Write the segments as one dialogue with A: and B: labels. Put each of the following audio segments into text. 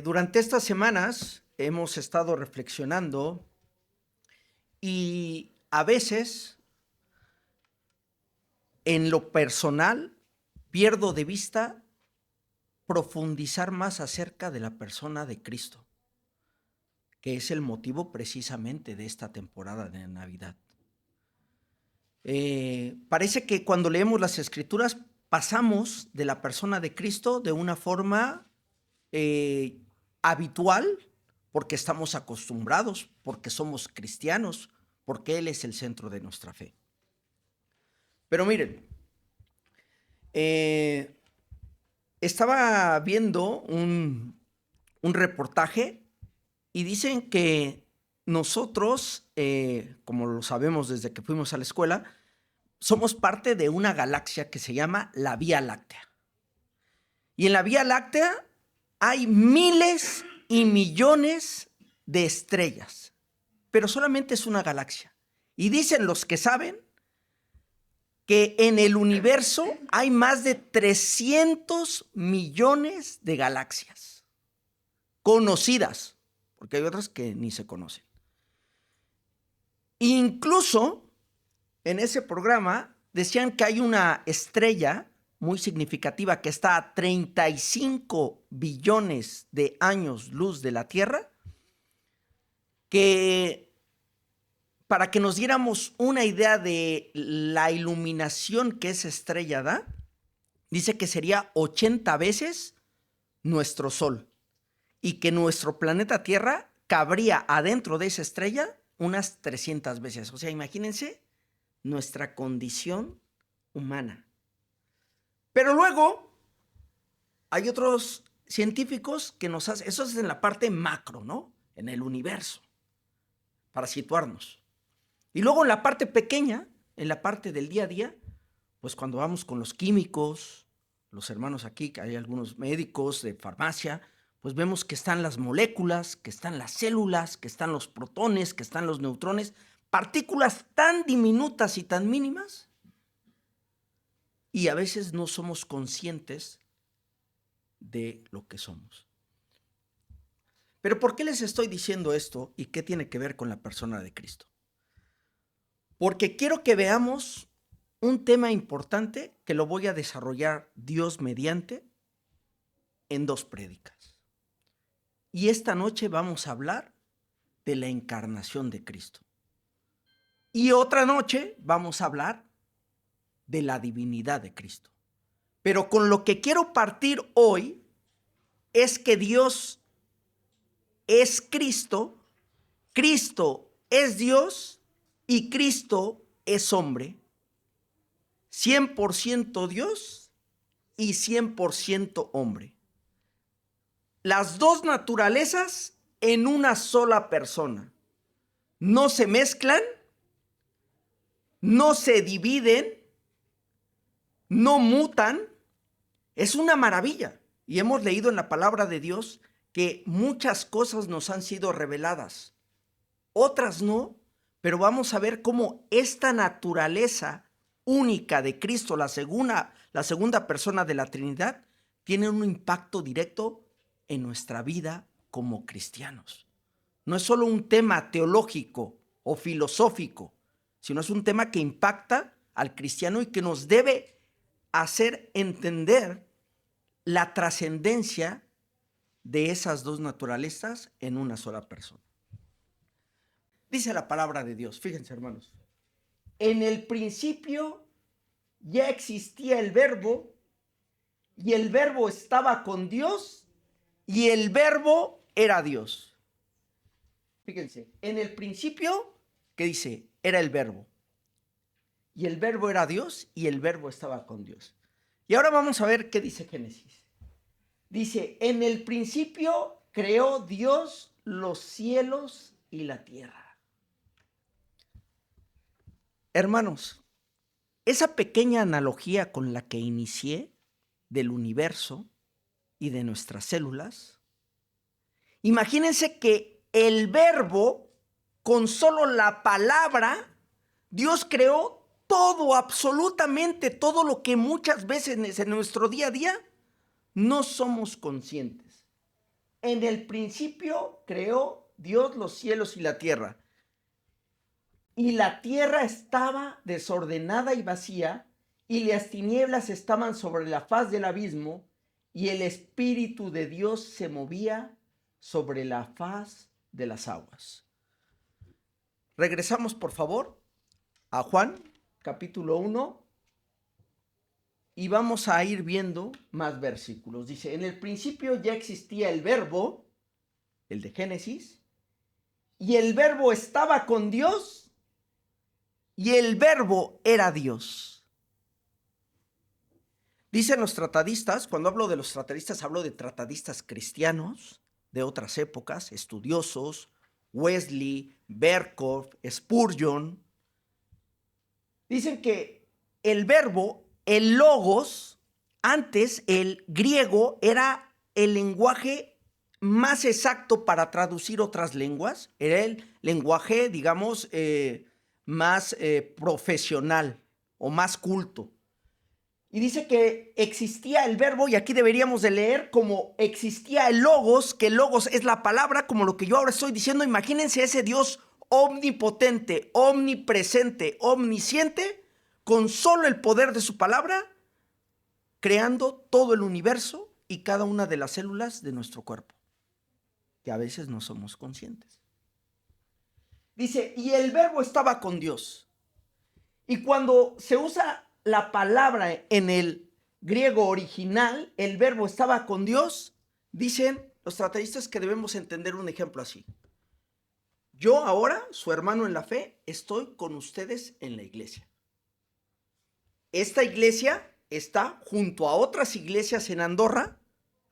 A: Durante estas semanas hemos estado reflexionando y a veces en lo personal pierdo de vista profundizar más acerca de la persona de Cristo, que es el motivo precisamente de esta temporada de Navidad. Parece que cuando leemos las Escrituras pasamos de la persona de Cristo de una forma habitual, porque estamos acostumbrados, porque somos cristianos, porque Él es el centro de nuestra fe. Pero miren, estaba viendo un reportaje y dicen que nosotros, como lo sabemos desde que fuimos a la escuela, somos parte de una galaxia que se llama la Vía Láctea. Y en la Vía Láctea hay miles y millones de estrellas, pero solamente es una galaxia. Y dicen los que saben que en el universo hay más de 300 millones de galaxias conocidas, porque hay otras que ni se conocen. Incluso en ese programa decían que hay una estrella muy significativa que está a 35 billones de años luz de la Tierra, que para que nos diéramos una idea de la iluminación que esa estrella da, dice que sería 80 veces nuestro Sol y que nuestro planeta Tierra cabría adentro de esa estrella unas 300 veces. O sea, imagínense nuestra condición humana. Pero luego hay otros científicos que nos hacen, eso es en la parte macro, ¿no? En el universo, para situarnos. Y luego en la parte pequeña, en la parte del día a día, pues cuando vamos con los químicos, los hermanos aquí, que hay algunos médicos de farmacia, pues vemos que están las moléculas, que están las células, que están los protones, que están los neutrones, partículas tan diminutas y tan mínimas, y a veces no somos conscientes de lo que somos. Pero ¿por qué les estoy diciendo esto y qué tiene que ver con la persona de Cristo? Porque quiero que veamos un tema importante que lo voy a desarrollar Dios mediante en 2 prédicas. Y esta noche vamos a hablar de la encarnación de Cristo. Y otra noche vamos a hablar de la divinidad de Cristo. Pero con lo que quiero partir hoy es que Dios es Cristo, Cristo es Dios y Cristo es hombre, 100% Dios y 100% hombre. Las dos naturalezas en una sola persona. No se mezclan, no se dividen, no mutan. Es una maravilla. Y hemos leído en la palabra de Dios que muchas cosas nos han sido reveladas, otras no, pero vamos a ver cómo esta naturaleza única de Cristo, la segunda persona de la Trinidad, tiene un impacto directo en nuestra vida como cristianos. No es solo un tema teológico o filosófico, sino es un tema que impacta al cristiano y que nos debe hacer entender la trascendencia de esas dos naturalezas en una sola persona. Dice la palabra de Dios, fíjense hermanos, en el principio ya existía el verbo y el verbo estaba con Dios y el verbo era Dios. Fíjense, en el principio, ¿qué dice? Era el verbo. Y el verbo era Dios y el verbo estaba con Dios. Y ahora vamos a ver qué dice Génesis. Dice, en el principio creó Dios los cielos y la tierra. Hermanos, esa pequeña analogía con la que inicié del universo y de nuestras células, imagínense que el verbo, con solo la palabra, Dios creó todo, absolutamente todo lo que muchas veces en nuestro día a día no somos conscientes. en el principio creó Dios los cielos y la tierra. Y la tierra estaba desordenada y vacía, y las tinieblas estaban sobre la faz del abismo, y el Espíritu de Dios se movía sobre la faz de las aguas. Regresamos, por favor, a Juan, capítulo 1, y vamos a ir viendo más versículos. Dice, en el principio ya existía el verbo, el de Génesis, y el verbo estaba con Dios, y el verbo era Dios. Dicen los tratadistas, cuando hablo de los tratadistas, hablo de tratadistas cristianos de otras épocas, estudiosos, Wesley, Berkhoff, Spurgeon. Dicen que el verbo, el logos, antes el griego era el lenguaje más exacto para traducir otras lenguas, era el lenguaje, digamos, más profesional o más culto. Y dice que existía el verbo, y aquí deberíamos de leer como existía el logos, que el logos es la palabra, como lo que yo ahora estoy diciendo. Imagínense ese Dios omnipotente, omnipresente, omnisciente, con solo el poder de su palabra, creando todo el universo y cada una de las células de nuestro cuerpo, que a veces no somos conscientes. Dice, y el verbo estaba con Dios. Y cuando se usa la palabra en el griego original, el verbo estaba con Dios, dicen los tratadistas que debemos entender un ejemplo así. Yo ahora, su hermano en la fe, estoy con ustedes en la iglesia. Esta iglesia está junto a otras iglesias en Andorra,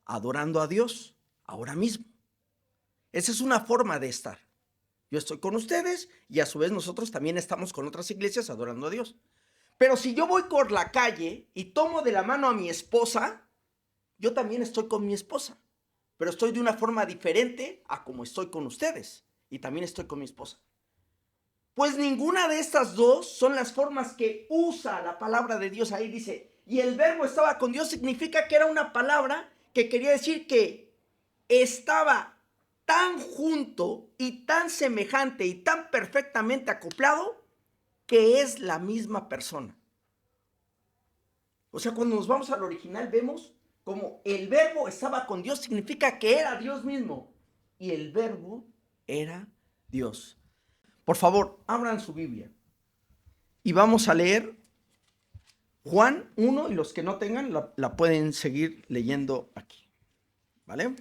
A: adorando a Dios, ahora mismo. Esa es una forma de estar. Yo estoy con ustedes y a su vez nosotros también estamos con otras iglesias adorando a Dios. Pero si yo voy por la calle y tomo de la mano a mi esposa, yo también estoy con mi esposa, pero estoy de una forma diferente a como estoy con ustedes, y también estoy con mi esposa. Pues ninguna de estas dos son las formas que usa la palabra de Dios. Ahí dice, y el verbo estaba con Dios, significa que era una palabra que quería decir que estaba tan junto y tan semejante y tan perfectamente acoplado que es la misma persona. O sea, cuando nos vamos al original vemos como el verbo estaba con Dios, significa que era Dios mismo. Y el verbo era Dios. Por favor, abran su Biblia. Y vamos a leer Juan 1, y los que no tengan la pueden seguir leyendo aquí. ¿Vale?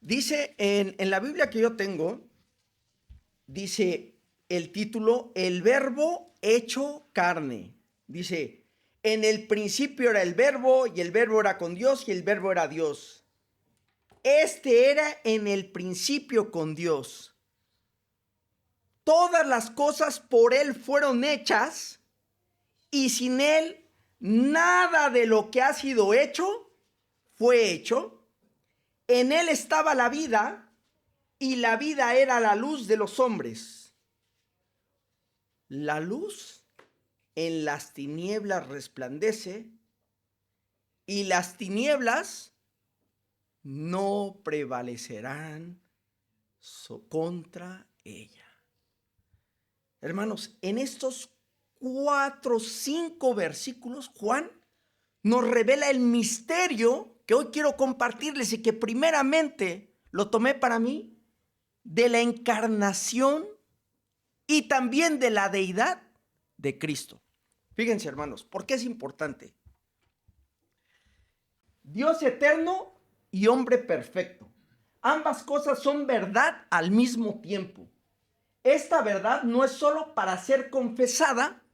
A: Dice en la Biblia que yo tengo, dice el título, el verbo hecho carne. Dice, en el principio era el verbo, y el verbo era con Dios, y el verbo era Dios. Este era en el principio con Dios. Todas las cosas por él fueron hechas, y sin él nada de lo que ha sido hecho fue hecho. En él estaba la vida, y la vida era la luz de los hombres. La luz en las tinieblas resplandece, y las tinieblas no prevalecerán contra ella. Hermanos, en estos 4 o 5 versículos, Juan nos revela el misterio que hoy quiero compartirles, y que primeramente lo tomé para mí, de la encarnación y también de la deidad de Cristo. Fíjense, hermanos, ¿por qué es importante? Dios eterno y hombre perfecto. Ambas cosas son verdad al mismo tiempo. Esta verdad no es solo para ser confesada,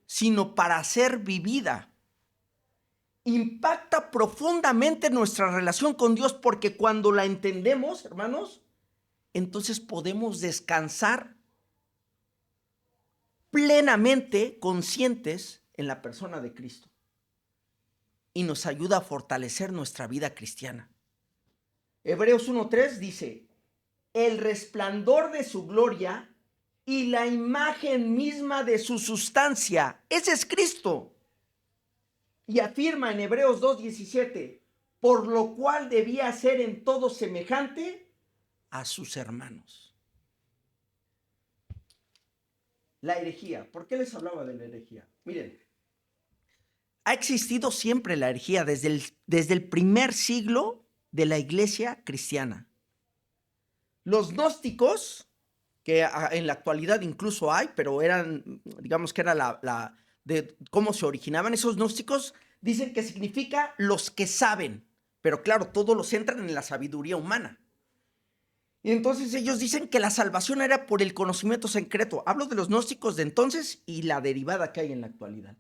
A: sino para ser vivida. Impacta profundamente nuestra relación con Dios, porque cuando la entendemos, hermanos, entonces podemos descansar plenamente conscientes en la persona de Cristo, y nos ayuda a fortalecer nuestra vida cristiana. Hebreos 1:3 dice, el resplandor de su gloria y la imagen misma de su sustancia. Ese es Cristo. Y afirma en Hebreos 2:17, por lo cual debía ser en todo semejante a sus hermanos. La herejía. ¿Por qué les hablaba de la herejía? Miren, ha existido siempre la herejía desde el primer siglo de la iglesia cristiana. Los gnósticos, que en la actualidad incluso hay, pero eran, digamos que era de cómo se originaban esos gnósticos, dicen que significa los que saben, pero claro, todos los centran en la sabiduría humana. Y entonces ellos dicen que la salvación era por el conocimiento secreto. Hablo de los gnósticos de entonces y la derivada que hay en la actualidad.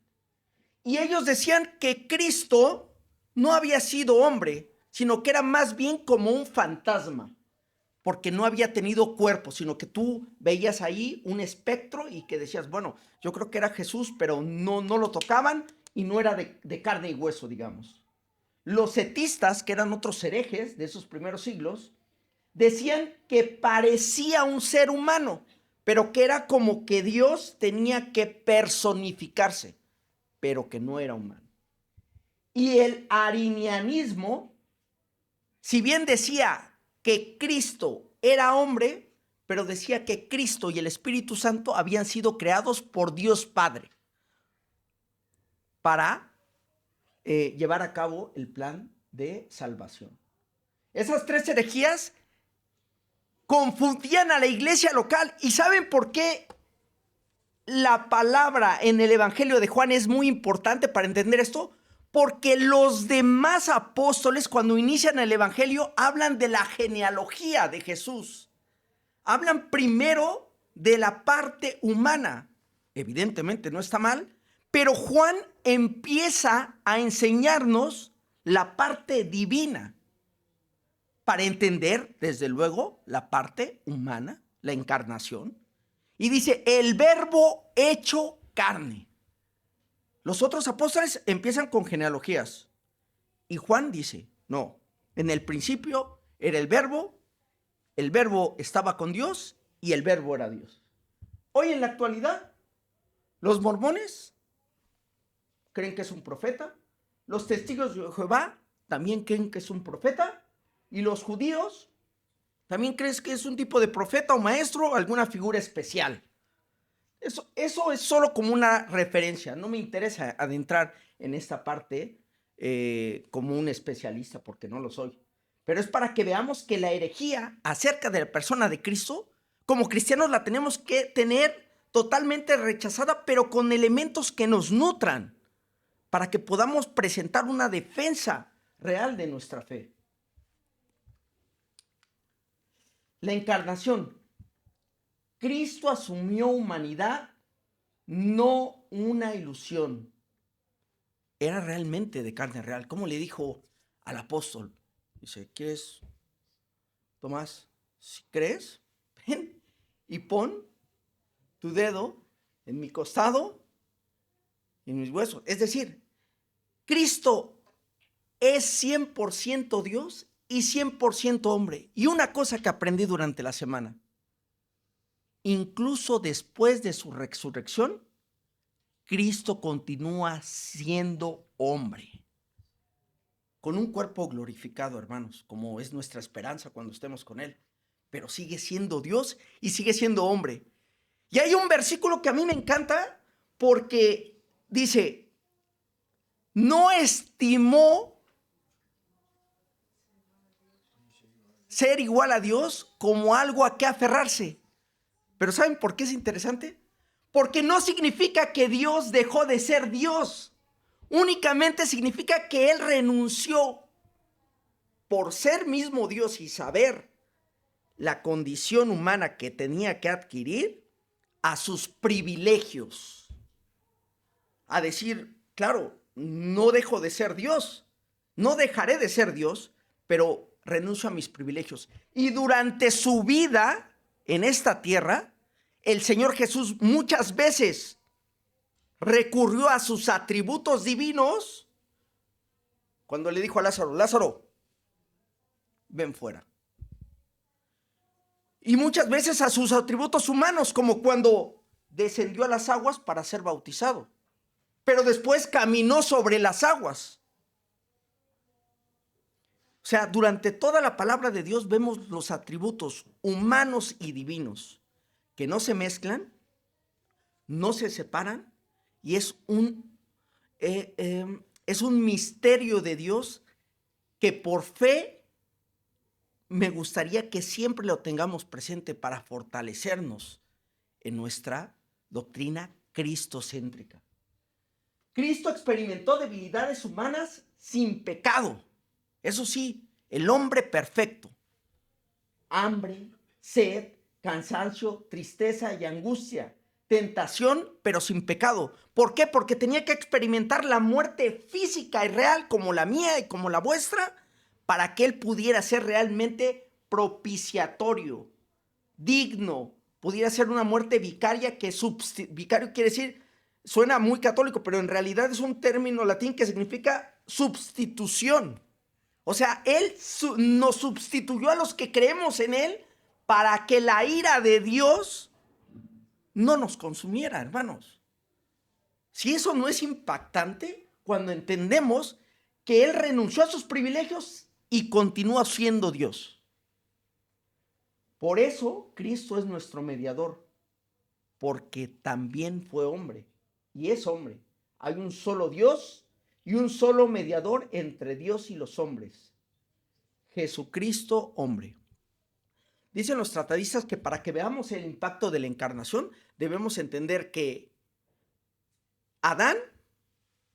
A: Y ellos decían que Cristo no había sido hombre, sino que era más bien como un fantasma, porque no había tenido cuerpo, sino que tú veías ahí un espectro y que decías, bueno, yo creo que era Jesús, pero no lo tocaban y no era de carne y hueso, digamos. Los cetistas, que eran otros herejes de esos primeros siglos, decían que parecía un ser humano, pero que era como que Dios tenía que personificarse, pero que no era humano. Y el arinianismo, si bien decía que Cristo era hombre, pero decía que Cristo y el Espíritu Santo habían sido creados por Dios Padre para llevar a cabo el plan de salvación. Esas tres herejías confundían a la iglesia local. ¿Y saben por qué la palabra en el Evangelio de Juan es muy importante para entender esto? Porque los demás apóstoles, cuando inician el Evangelio, hablan de la genealogía de Jesús. Hablan primero de la parte humana. Evidentemente no está mal, pero Juan empieza a enseñarnos la parte divina para entender, desde luego, la parte humana, la encarnación. Y dice, el verbo hecho carne. Los otros apóstoles empiezan con genealogías. Y Juan dice, no, en el principio era el verbo estaba con Dios y el verbo era Dios. Hoy en la actualidad, los mormones creen que es un profeta, los testigos de Jehová también creen que es un profeta, y los judíos también creen que es un tipo de profeta o maestro o alguna figura especial. Eso es solo como una referencia. No me interesa adentrar en esta parte como un especialista, porque no lo soy. Pero es para que veamos que la herejía acerca de la persona de Cristo, como cristianos la tenemos que tener totalmente rechazada, pero con elementos que nos nutran, para que podamos presentar una defensa real de nuestra fe. La encarnación. Cristo asumió humanidad, no una ilusión. Era realmente de carne real. ¿Cómo le dijo al apóstol? Dice, ¿quieres, Tomás? Si crees, ven y pon tu dedo en mi costado y en mis huesos. Es decir, Cristo es 100% Dios y 100% hombre. Y una cosa que aprendí durante la semana, incluso después de su resurrección, Cristo continúa siendo hombre, con un cuerpo glorificado, hermanos, como es nuestra esperanza cuando estemos con Él, pero sigue siendo Dios y sigue siendo hombre. Y hay un versículo que a mí me encanta porque dice, no estimó ser igual a Dios como algo a qué aferrarse. Pero ¿saben por qué es interesante? Porque no significa que Dios dejó de ser Dios. Únicamente significa que Él renunció por ser mismo Dios y saber la condición humana que tenía que adquirir a sus privilegios. A decir, claro, no dejo de ser Dios, no dejaré de ser Dios, pero renuncio a mis privilegios. Y durante su vida en esta tierra, el Señor Jesús muchas veces recurrió a sus atributos divinos cuando le dijo a Lázaro, Lázaro, ven fuera. Y muchas veces a sus atributos humanos, como cuando descendió a las aguas para ser bautizado, pero después caminó sobre las aguas. O sea, durante toda la palabra de Dios vemos los atributos humanos y divinos que no se mezclan, no se separan, y es un misterio de Dios que por fe me gustaría que siempre lo tengamos presente para fortalecernos en nuestra doctrina cristocéntrica. Cristo experimentó debilidades humanas sin pecado. Eso sí, el hombre perfecto. Hambre, sed, cansancio, tristeza y angustia. Tentación, pero sin pecado. ¿Por qué? Porque tenía que experimentar la muerte física y real como la mía y como la vuestra para que él pudiera ser realmente propiciatorio, digno, pudiera ser una muerte vicaria vicario quiere decir, suena muy católico, pero en realidad es un término latín que significa sustitución. O sea, él nos sustituyó a los que creemos en él para que la ira de Dios no nos consumiera, hermanos. Si eso no es impactante, cuando entendemos que él renunció a sus privilegios y continúa siendo Dios. Por eso Cristo es nuestro mediador, porque también fue hombre y es hombre. Hay un solo Dios y un solo mediador entre Dios y los hombres. Jesucristo, hombre. Dicen los tratadistas que para que veamos el impacto de la encarnación, debemos entender que Adán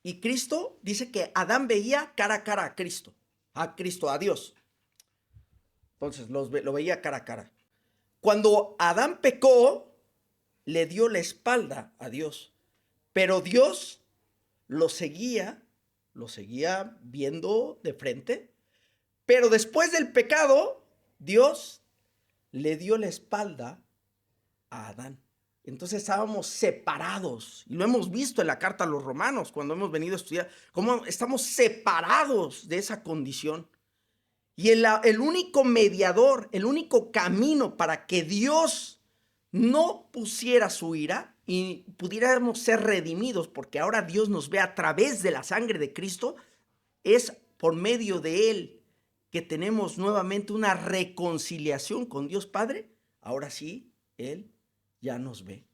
A: y Cristo, dice que Adán veía cara a cara a Cristo, a Dios. Entonces lo veía cara a cara. Cuando Adán pecó, le dio la espalda a Dios, pero Dios lo seguía viendo de frente, pero después del pecado, Dios le dio la espalda a Adán. Entonces estábamos separados, y lo hemos visto en la carta a los romanos cuando hemos venido a estudiar, cómo estamos separados de esa condición. Y el único mediador, el único camino para que Dios no pusiera su ira y pudiéramos ser redimidos, porque ahora Dios nos ve a través de la sangre de Cristo, es por medio de él que tenemos nuevamente una reconciliación con Dios Padre. Ahora sí, él ya nos ve.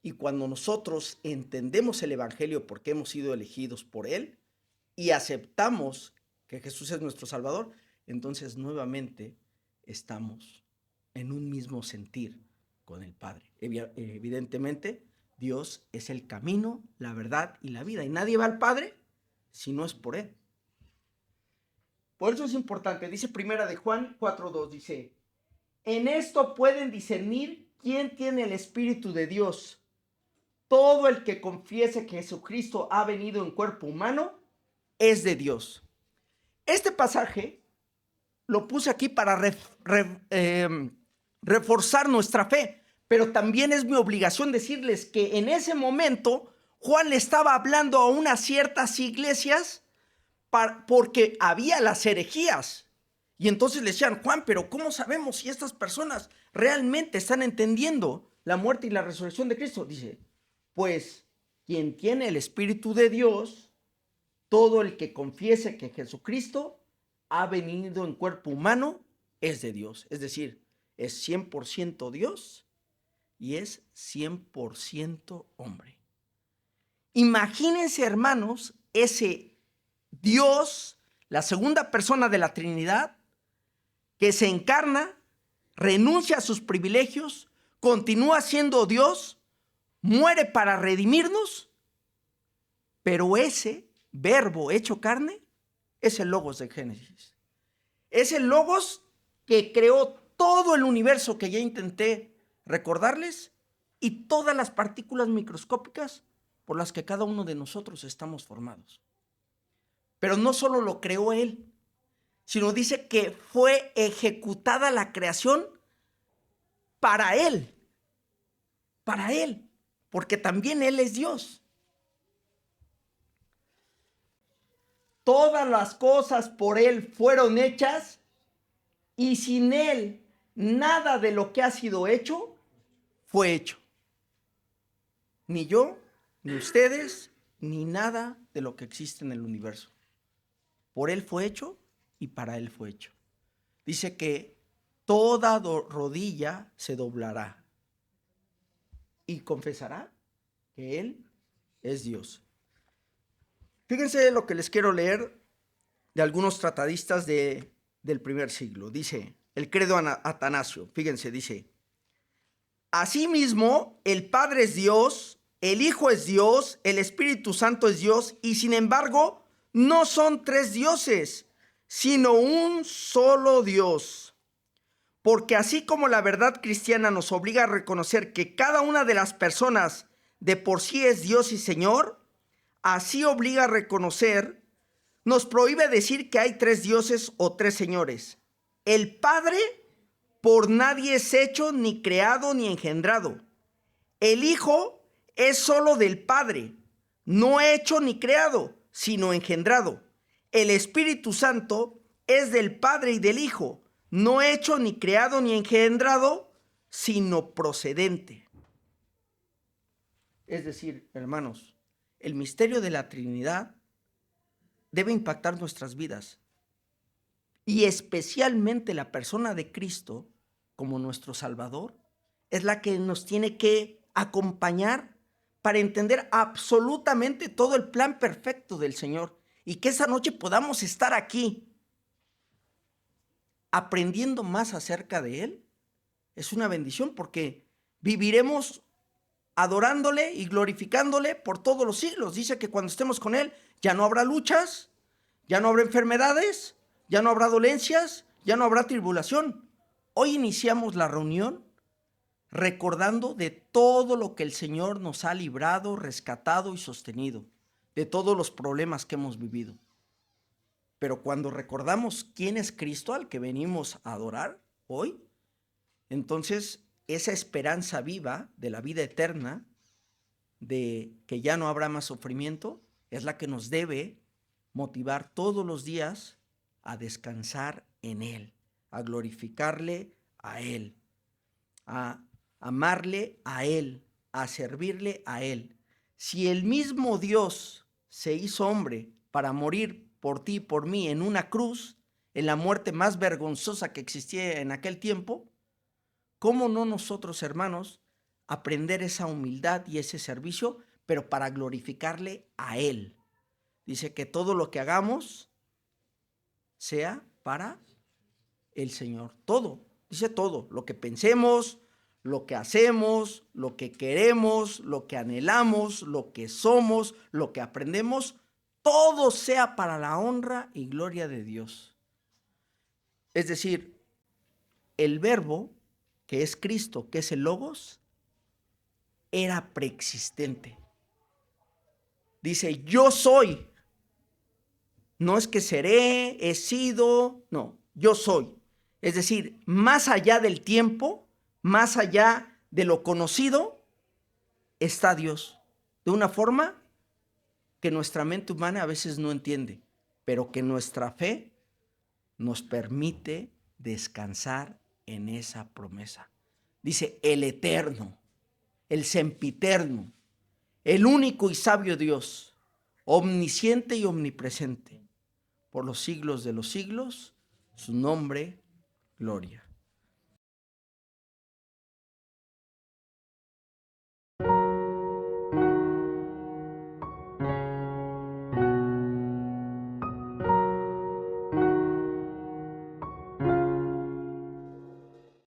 A: Y cuando nosotros entendemos el evangelio porque hemos sido elegidos por él y aceptamos que Jesús es nuestro Salvador, entonces nuevamente estamos en un mismo sentir con el Padre. Evidentemente, Dios es el camino, la verdad y la vida, y nadie va al Padre si no es por él. Por eso es importante, dice primera de Juan 4:2, dice, en esto pueden discernir quién tiene el Espíritu de Dios. Todo el que confiese que Jesucristo ha venido en cuerpo humano es de Dios. Este pasaje lo puse aquí para reforzar nuestra fe, pero también es mi obligación decirles que en ese momento Juan le estaba hablando a unas ciertas iglesias porque había las herejías. Y entonces le decían, Juan, pero ¿cómo sabemos si estas personas realmente están entendiendo la muerte y la resurrección de Cristo? Dice, pues quien tiene el Espíritu de Dios, todo el que confiese que Jesucristo ha venido en cuerpo humano es de Dios. Es decir, es 100% Dios y es 100% hombre. Imagínense, hermanos, ese Dios, la segunda persona de la Trinidad, que se encarna, renuncia a sus privilegios, continúa siendo Dios, muere para redimirnos, pero ese verbo hecho carne es el Logos de Génesis. Es el Logos que creó todo el universo que ya intenté recordarles y todas las partículas microscópicas por las que cada uno de nosotros estamos formados. Pero no solo lo creó él, sino dice que fue ejecutada la creación para él, porque también él es Dios. Todas las cosas por él fueron hechas y sin él nada de lo que ha sido hecho fue hecho. Ni yo, ni ustedes, ni nada de lo que existe en el universo. Por él fue hecho y para Él fue hecho. Dice que toda rodilla se doblará y confesará que Él es Dios. Fíjense lo que les quiero leer de algunos tratadistas del primer siglo. Dice el credo Atanasio, fíjense, dice: asimismo, el Padre es Dios, el Hijo es Dios, el Espíritu Santo es Dios, y sin embargo, no son tres dioses, sino un solo Dios. Porque así como la verdad cristiana nos obliga a reconocer que cada una de las personas de por sí es Dios y Señor, así obliga a reconocer, nos prohíbe decir que hay tres dioses o tres señores. El Padre por nadie es hecho, ni creado, ni engendrado. El Hijo es solo del Padre, no hecho ni creado, sino engendrado. El Espíritu Santo es del Padre y del Hijo, no hecho ni creado ni engendrado, sino procedente. Es decir, hermanos, el misterio de la Trinidad debe impactar nuestras vidas. Y especialmente la persona de Cristo como nuestro Salvador es la que nos tiene que acompañar para entender absolutamente todo el plan perfecto del Señor. Y que esa noche podamos estar aquí aprendiendo más acerca de Él. Es una bendición porque viviremos adorándole y glorificándole por todos los siglos. Dice que cuando estemos con Él ya no habrá luchas, ya no habrá enfermedades, ya no habrá dolencias, ya no habrá tribulación. Hoy iniciamos la reunión recordando de todo lo que el Señor nos ha librado, rescatado y sostenido, de todos los problemas que hemos vivido. Pero cuando recordamos quién es Cristo al que venimos a adorar hoy, entonces esa esperanza viva de la vida eterna, de que ya no habrá más sufrimiento, es la que nos debe motivar todos los días a descansar en Él, a glorificarle a Él, a amarle a Él, a servirle a Él. Si el mismo Dios se hizo hombre para morir por ti y por mí en una cruz, en la muerte más vergonzosa que existía en aquel tiempo, ¿cómo no nosotros, hermanos, aprender esa humildad y ese servicio, pero para glorificarle a Él? Dice que todo lo que hagamos sea para el Señor. Todo, dice todo, lo que pensemos, lo que hacemos, lo que queremos, lo que anhelamos, lo que somos, lo que aprendemos, todo sea para la honra y gloria de Dios. Es decir, el verbo, que es Cristo, que es el Logos, era preexistente. Dice, yo soy. No es que seré, he sido, no, yo soy. Es decir, más allá del tiempo, más allá de lo conocido, está Dios. De una forma que nuestra mente humana a veces no entiende, pero que nuestra fe nos permite descansar en esa promesa. Dice, el eterno, el sempiterno, el único y sabio Dios, omnisciente y omnipresente, por los siglos de los siglos, su nombre, gloria.